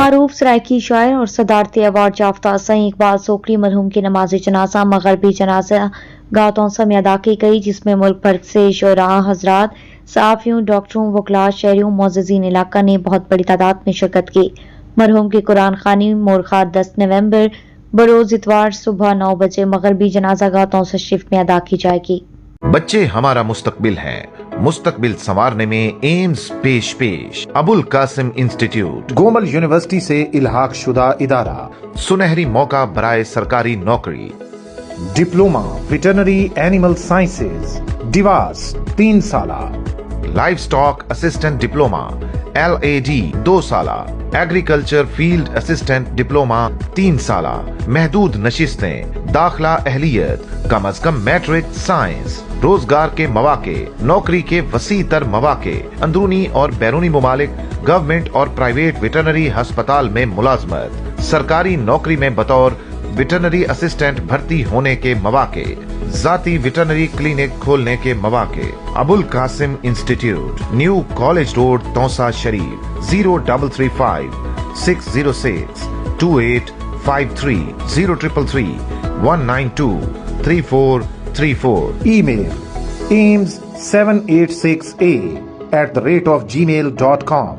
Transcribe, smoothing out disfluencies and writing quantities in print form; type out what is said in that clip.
معروف سرائکی شاعر اور صدارتی ایوارڈ یافتہ سعید اقبال سوکری مرحوم کی نماز جنازہ مغربی جنازہ گاہ تونسا میں ادا کی گئی، جس میں ملک بھر سے شعراء حضرات، صحافیوں، ڈاکٹروں، وکلاء، شہریوں، معززین علاقہ نے بہت بڑی تعداد میں شرکت کی۔ مرحوم کی قرآن خوانی مورخہ 10 نومبر بروز اتوار صبح 9 بجے مغربی جنازہ گاہ تونسا شریف میں ادا کی جائے گی۔ بچے ہمارا مستقبل ہیں، مستقبل سنوارنے میں ایمز پیش ابوالقاسم انسٹیٹیوٹ گومل یونیورسٹی سے الحاق شدہ ادارہ، سنہری موقع برائے سرکاری نوکری، ڈپلوما ویٹرنری اینیمل سائنسز، ڈیواس 3 سالہ، life stock assistant diploma LAD 2 سالہ، ایگریکلچر فیلڈ اسسٹنٹ ڈپلوما 3 سالہ، محدود نشستیں، داخلہ اہلیت، کم از کم میٹرک سائنس، روزگار کے مواقع، نوکری کے وسیع تر مواقع، اندرونی اور بیرونی ممالک، گورنمنٹ اور پرائیویٹ ویٹرنری ہسپتال میں ملازمت، سرکاری نوکری میں بطور ویٹرنری اسسٹنٹ بھرتی ہونے کے مواقع، ذاتی ویٹرنری کلینک کھولنے کے مواقع۔ Abul Qasim institute, new college road, Taunsa Sharif, 0335 606 2853 0333 192 3434۔ Email aims786a@gmail.com